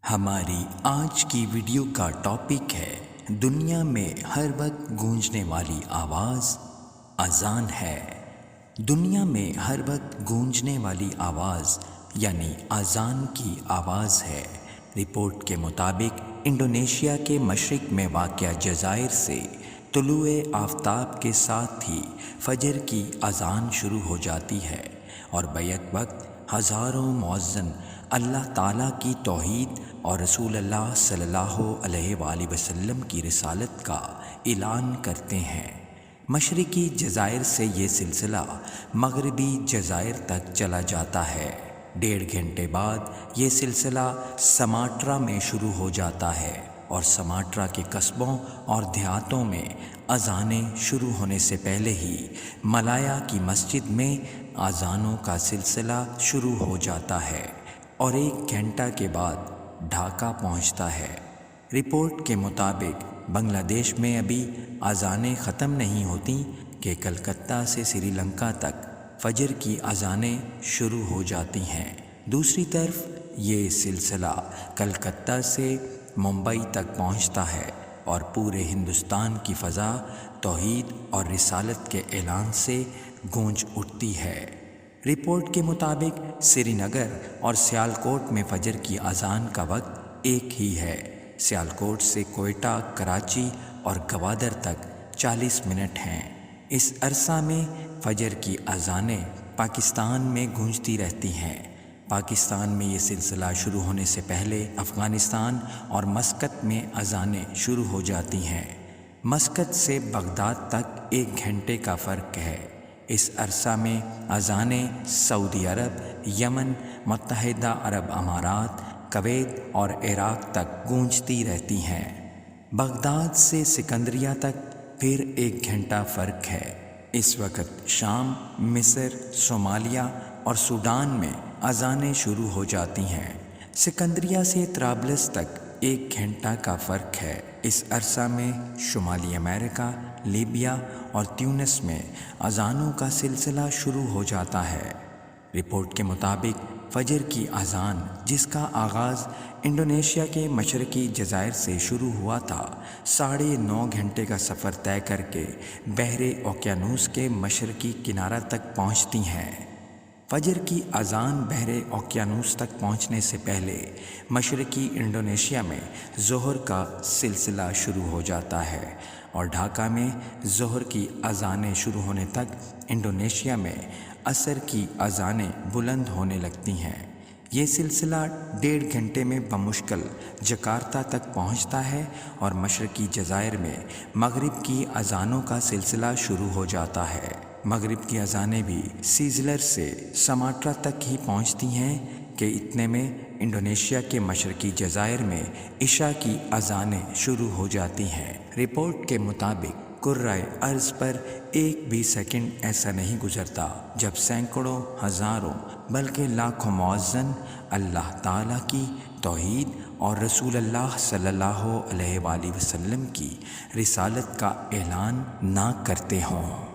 ہماری آج کی ویڈیو کا ٹاپک ہے دنیا میں ہر وقت گونجنے والی آواز اذان ہے۔ دنیا میں ہر وقت گونجنے والی آواز یعنی اذان کی آواز ہے۔ رپورٹ کے مطابق انڈونیشیا کے مشرق میں واقع جزائر سے طلوع آفتاب کے ساتھ ہی فجر کی اذان شروع ہو جاتی ہے اور بیک وقت ہزاروں مؤذن اللہ تعالیٰ کی توحید اور رسول اللہ صلی اللہ علیہ وآلہ وسلم کی رسالت کا اعلان کرتے ہیں۔ مشرقی جزائر سے یہ سلسلہ مغربی جزائر تک چلا جاتا ہے۔ 1.5 گھنٹے بعد یہ سلسلہ سماٹرا میں شروع ہو جاتا ہے اور سماٹرا کے قصبوں اور دیہاتوں میں اذانیں شروع ہونے سے پہلے ہی ملایا کی مسجد میں اذانوں کا سلسلہ شروع ہو جاتا ہے اور 1 گھنٹہ کے بعد ڈھاکہ پہنچتا ہے۔ رپورٹ کے مطابق بنگلہ دیش میں ابھی اذانیں ختم نہیں ہوتیں کہ کلکتہ سے سری لنکا تک فجر کی اذانیں شروع ہو جاتی ہیں۔ دوسری طرف یہ سلسلہ کلکتہ سے ممبئی تک پہنچتا ہے اور پورے ہندوستان کی فضا توحید اور رسالت کے اعلان سے گونج اٹھتی ہے۔ رپورٹ کے مطابق سری نگر اور سیالکوٹ میں فجر کی اذان کا وقت ایک ہی ہے۔ سیالکوٹ سے کوئٹہ، کراچی اور گوادر تک 40 منٹ ہیں۔ اس عرصہ میں فجر کی اذانیں پاکستان میں گونجتی رہتی ہیں۔ پاکستان میں یہ سلسلہ شروع ہونے سے پہلے افغانستان اور مسقط میں اذانیں شروع ہو جاتی ہیں۔ مسقط سے بغداد تک 1 گھنٹے کا فرق ہے۔ اس عرصہ میں اذانیں سعودی عرب، یمن، متحدہ عرب امارات، کویت اور عراق تک گونجتی رہتی ہیں۔ بغداد سے سکندریہ تک پھر 1 گھنٹہ فرق ہے۔ اس وقت شام، مصر، صومالیہ اور سوڈان میں اذانیں شروع ہو جاتی ہیں۔ سکندریہ سے طرابلس تک 1 گھنٹہ کا فرق ہے۔ اس عرصہ میں شمالی امریکہ، لیبیا اور تیونس میں اذانوں کا سلسلہ شروع ہو جاتا ہے۔ رپورٹ کے مطابق فجر کی اذان جس کا آغاز انڈونیشیا کے مشرقی جزائر سے شروع ہوا تھا، 9.5 گھنٹے کا سفر طے کر کے بحر اوقیانوس کے مشرقی کنارہ تک پہنچتی ہیں۔ فجر کی اذان بحر اوقیانوس تک پہنچنے سے پہلے مشرقی انڈونیشیا میں ظہر کا سلسلہ شروع ہو جاتا ہے اور ڈھاکہ میں ظہر کی اذانیں شروع ہونے تک انڈونیشیا میں عصر کی اذانیں بلند ہونے لگتی ہیں۔ یہ سلسلہ 1.5 گھنٹے میں بمشکل جکارتہ تک پہنچتا ہے اور مشرقی جزائر میں مغرب کی اذانوں کا سلسلہ شروع ہو جاتا ہے۔ مغرب کی اذانیں بھی سیزلر سے سماٹرا تک ہی پہنچتی ہیں کہ اتنے میں انڈونیشیا کے مشرقی جزائر میں عشاء کی اذانیں شروع ہو جاتی ہیں۔ رپورٹ کے مطابق کرۂ ارض پر 1 بھی سیکنڈ ایسا نہیں گزرتا جب سینکڑوں، ہزاروں بلکہ لاکھوں مؤذن اللہ تعالیٰ کی توحید اور رسول اللہ صلی اللہ علیہ وآلہ وسلم کی رسالت کا اعلان نہ کرتے ہوں۔